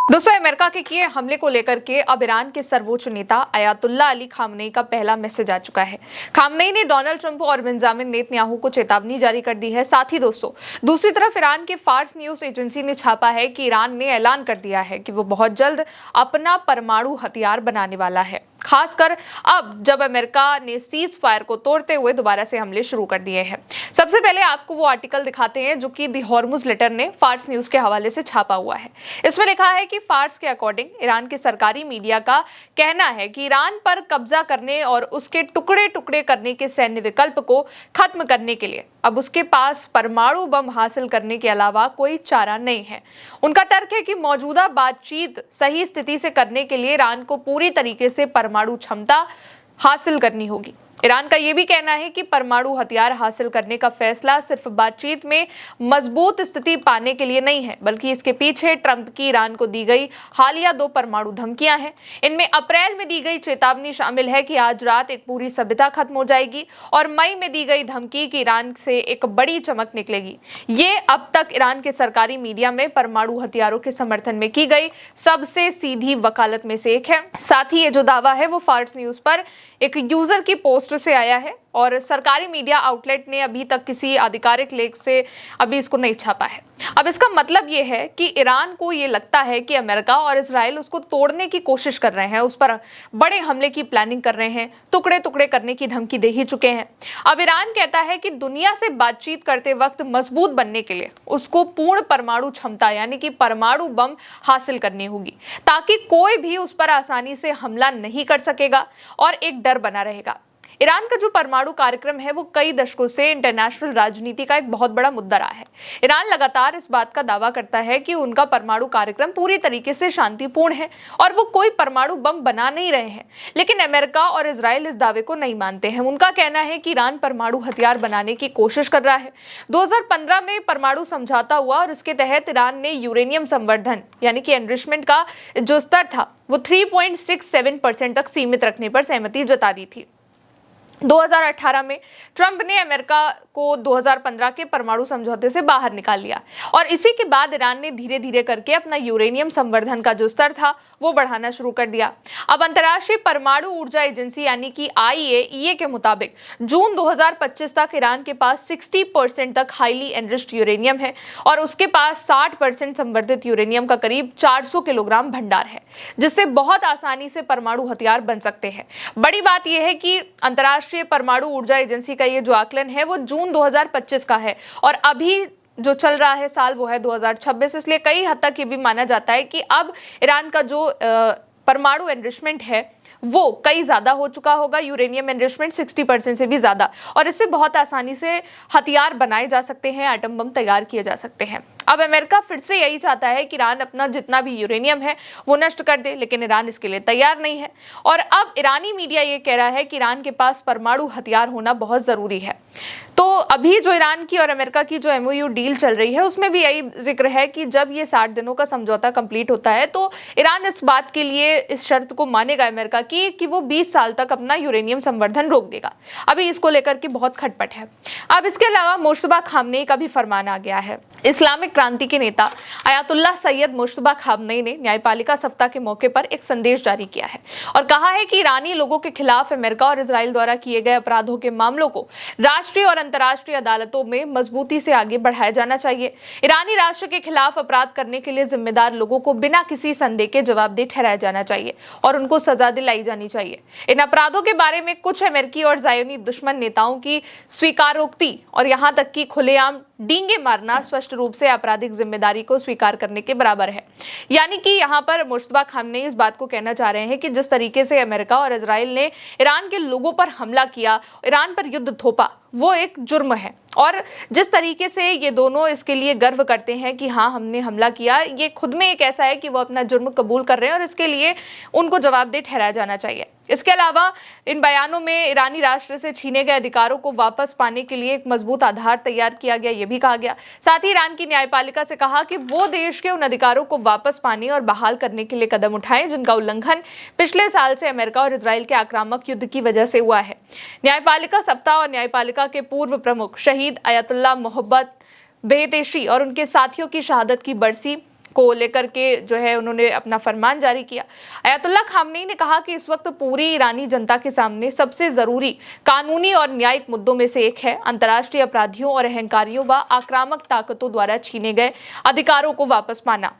दोस्तों, अमेरिका के किए हमले को लेकर के अब ईरान के सर्वोच्च नेता अयातुल्ला अली खामनेई का पहला मैसेज आ चुका है। खामनेई ने डोनाल्ड ट्रंप और बेंजामिन नेतन्याहू को चेतावनी जारी कर दी है। साथ ही दोस्तों, दूसरी तरफ ईरान के फार्स न्यूज एजेंसी ने छापा है कि ईरान ने ऐलान कर दिया है कि वो बहुत जल्द अपना परमाणु हथियार बनाने वाला है, खासकर अब जब अमेरिका ने सीज फायर को तोड़ते हुए दोबारा से हमले शुरू कर दिए हैं। सबसे पहले आपको वो आर्टिकल दिखाते हैं जो कि दी हॉर्मुज लेटर ने फार्स न्यूज के हवाले से छापा हुआ है। इसमें लिखा है कि फार्स के अकॉर्डिंग ईरान के सरकारी मीडिया का कहना है कि ईरान पर कब्जा करने और उसके टुकड़े टुकड़े करने के सैन्य विकल्प को खत्म करने के लिए अब उसके पास परमाणु बम हासिल करने के अलावा कोई चारा नहीं है। उनका तर्क है कि मौजूदा बातचीत सही स्थिति से करने के लिए ईरान को पूरी तरीके से परमाणु क्षमता हासिल करनी होगी। ईरान का यह भी कहना है कि परमाणु हथियार हासिल करने का फैसला सिर्फ बातचीत में मजबूत स्थिति पाने के लिए नहीं है, बल्कि इसके पीछे ट्रंप की ईरान को दी गई हालिया 2 परमाणु धमकियां हैं। इनमें अप्रैल में दी गई चेतावनी शामिल है कि आज रात एक पूरी सभ्यता खत्म हो जाएगी, और मई में दी गई धमकी कि ईरान से एक बड़ी चमक निकलेगी। ये अब तक ईरान के सरकारी मीडिया में परमाणु हथियारों के समर्थन में की गई सबसे सीधी वकालत में से एक है। साथ ही ये जो दावा है वो फार्स न्यूज पर एक यूजर की पोस्ट से आया है, और सरकारी मीडिया आउटलेट ने अभी तक किसी आधिकारिक लेख से अभी इसको नहीं छापा है। अब इसका मतलब ये है कि ईरान को ये लगता है कि अमेरिका और इजराइल उसको तोड़ने की कोशिश कर रहे हैं, उस पर बड़े हमले की प्लानिंग कर रहे हैं, टुकड़े टुकड़े करने की धमकी दे ही चुके हैं। अब ईरान कहता है कि दुनिया से बातचीत करते वक्त मजबूत बनने के लिए उसको पूर्ण परमाणु क्षमता यानी कि परमाणु बम हासिल करनी होगी, ताकि कोई भी उस पर आसानी से हमला नहीं कर सकेगा और एक डर बना रहेगा। ईरान का जो परमाणु कार्यक्रम है वो कई दशकों से इंटरनेशनल राजनीति का एक बहुत बड़ा मुद्दा रहा है। ईरान लगातार इस बात का दावा करता है कि उनका परमाणु कार्यक्रम पूरी तरीके से शांतिपूर्ण है और वो कोई परमाणु बम बना नहीं रहे हैं, लेकिन अमेरिका और इजराइल इस दावे को नहीं मानते हैं। उनका कहना है कि ईरान परमाणु हथियार बनाने की कोशिश कर रहा है। 2015 में परमाणु समझौता हुआ और इसके तहत ईरान ने यूरेनियम संवर्धन यानी कि एनरिचमेंट का जो स्तर था वो 3.67% तक सीमित रखने पर सहमति जता दी थी। 2018 में ट्रंप ने अमेरिका को 2015 के परमाणु समझौते से बाहर निकाल लिया, और इसी के बाद ईरान ने धीरे धीरे करके अपना यूरेनियम संवर्धन का जो स्तर था वो बढ़ाना शुरू कर दिया। अब अंतर्राष्ट्रीय परमाणु ऊर्जा एजेंसी यानी कि IAEA के मुताबिक जून 2025 तक ईरान के पास 60% तक हाईली एनरिच्ड यूरेनियम है, और उसके पास 60% संवर्धित यूरेनियम का करीब 400 किलोग्राम भंडार है, जिससे बहुत आसानी से परमाणु हथियार बन सकते हैं। बड़ी बात यह है कि अंतर्राष्ट्रीय परमाणु ऊर्जा एजेंसी का ये जो आकलन है वो जून 2025 का है, और अभी जो चल रहा है साल वो है 2026। इसलिए कई हद तक ये भी माना जाता है कि अब ईरान का जो परमाणु एनरिचमेंट है वो कई ज्यादा हो चुका होगा, यूरेनियम एनरिचमेंट 60% से भी ज्यादा, और इससे बहुत आसानी से हथियार बनाए जा सकते हैं, एटम बम तैयार किए जा सकते हैं। अब अमेरिका फिर से यही चाहता है कि ईरान अपना जितना भी यूरेनियम है वो नष्ट कर दे, लेकिन ईरान इसके लिए तैयार नहीं है, और अब ईरानी मीडिया ये कह रहा है कि ईरान के पास परमाणु हथियार होना बहुत जरूरी है। तो अभी जो ईरान की और अमेरिका की जो MOU डील चल रही है उसमें भी यही जिक्र है कि जब ये 60 दिनों का समझौता कंप्लीट होता है तो ईरान इस बात के लिए इस शर्त को मानेगा अमेरिका की कि वो 20 साल तक अपना यूरेनियम संवर्धन रोक देगा। अभी इसको लेकर के बहुत खटपट है। अब इसके अलावा मुश्तबा खामनेई का भी फरमान आ गया है। इस्लामिक क्रांति के नेता अयातुल्लाह सैयद मुश्तबा खामनेई ने न्यायपालिका सप्ताह के मौके पर एक संदेश जारी किया है और कहा है कि ईरानी लोगों के खिलाफ अमेरिका और इजराइल द्वारा किए गए अपराधों के मामलों को राष्ट्रीय और अंतर्राष्ट्रीय अदालतों में मजबूती से आगे बढ़ाया जाना चाहिए। ईरानी राष्ट्र के खिलाफ अपराध करने के लिए जिम्मेदार लोगों को बिना किसी संदेह के जवाबदेह ठहराया जाना चाहिए और उनको सजा दिलाई जानी चाहिए। इन अपराधों के बारे में कुछ अमेरिकी और ज़ायोनी दुश्मन नेताओं की स्वीकारोक्ति और यहाँ तक कि खुलेआम डींगे मारना स्पष्ट रूप से आपराधिक जिम्मेदारी को स्वीकार करने के बराबर है। यानी कि यहाँ पर मुश्तबा खामनेई इस बात को कहना चाह रहे हैं कि जिस तरीके से अमेरिका और इजराइल ने ईरान के लोगों पर हमला किया, ईरान पर युद्ध थोपा, वो एक जुर्म है, और जिस तरीके से ये दोनों इसके लिए गर्व करते हैं कि हाँ हमने हमला किया, ये खुद में एक ऐसा है कि वो अपना जुर्म कबूल कर रहे हैं और इसके लिए उनको जवाबदेह ठहराया जाना चाहिए। इसके अलावा इन बयानों में ईरानी राष्ट्र से छीने गए अधिकारों को वापस पाने के लिए एक मजबूत आधार तैयार किया गया, ये भी कहा गया। साथ ही ईरान की न्यायपालिका से कहा कि वो देश के उन अधिकारों को वापस पाने और बहाल करने के लिए कदम उठाएं जिनका उल्लंघन पिछले साल से अमेरिका और इजराइल के आक्रामक युद्ध की वजह से हुआ है। न्यायपालिका सप्ताह और न्यायपालिका के पूर्व प्रमुख शहीद अयातुल्लाह मोहब्बत बेहतेशी और उनके साथियों की शहादत की बरसी को लेकर के जो है उन्होंने अपना फरमान जारी किया। अयातुल्ला खामनेई ने कहा कि इस वक्त पूरी ईरानी जनता के सामने सबसे जरूरी कानूनी और न्यायिक मुद्दों में से एक है अंतर्राष्ट्रीय अपराधियों और अहंकारियों व आक्रामक ताकतों द्वारा छीने गए अधिकारों को वापस पाना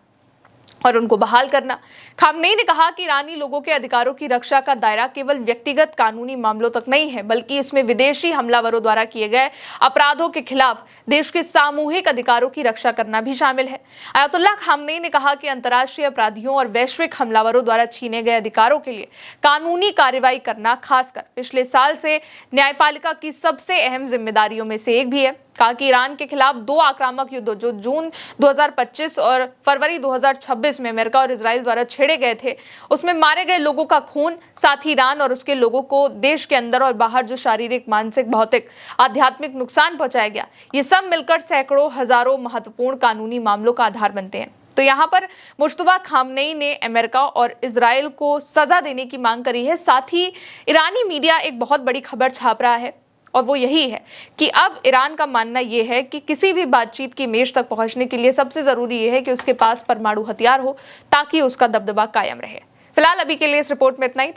और उनको बहाल करना। खामनेई ने कहा कि ईरानी लोगों के अधिकारों की रक्षा का दायरा केवल व्यक्तिगत कानूनी मामलों तक नहीं है, बल्कि इसमें विदेशी हमलावरों द्वारा किए गए अपराधों के खिलाफ देश के सामूहिक अधिकारों की रक्षा करना भी शामिल है। अयातुल्ला खामनेई ने कहा कि अंतर्राष्ट्रीय अपराधियों और वैश्विक हमलावरों द्वारा छीने गए अधिकारों के लिए कानूनी कार्रवाई करना खासकर पिछले साल से न्यायपालिका की सबसे अहम जिम्मेदारियों में से एक भी है। कहा कि ईरान के खिलाफ 2 आक्रामक युद्ध जो जून 2025 और फरवरी 2026 में अमेरिका और इजराइल द्वारा छेड़े गए थे, उसमें मारे गए लोगों का खून, साथ ही ईरान और उसके लोगों को देश के अंदर और बाहर जो शारीरिक, मानसिक, भौतिक, आध्यात्मिक नुकसान पहुंचाया गया, ये सब मिलकर सैकड़ों हजारों महत्वपूर्ण कानूनी मामलों का आधार बनते हैं। तो यहाँ पर मुश्तबा खामनेई ने अमेरिका और इजराइल को सजा देने की मांग करी है। साथ ही ईरानी मीडिया एक बहुत बड़ी खबर छाप रहा है और वो यही है कि अब ईरान का मानना ये है कि किसी भी बातचीत की मेज तक पहुंचने के लिए सबसे जरूरी ये है कि उसके पास परमाणु हथियार हो ताकि उसका दबदबा कायम रहे। फिलहाल अभी के लिए इस रिपोर्ट में इतना ही।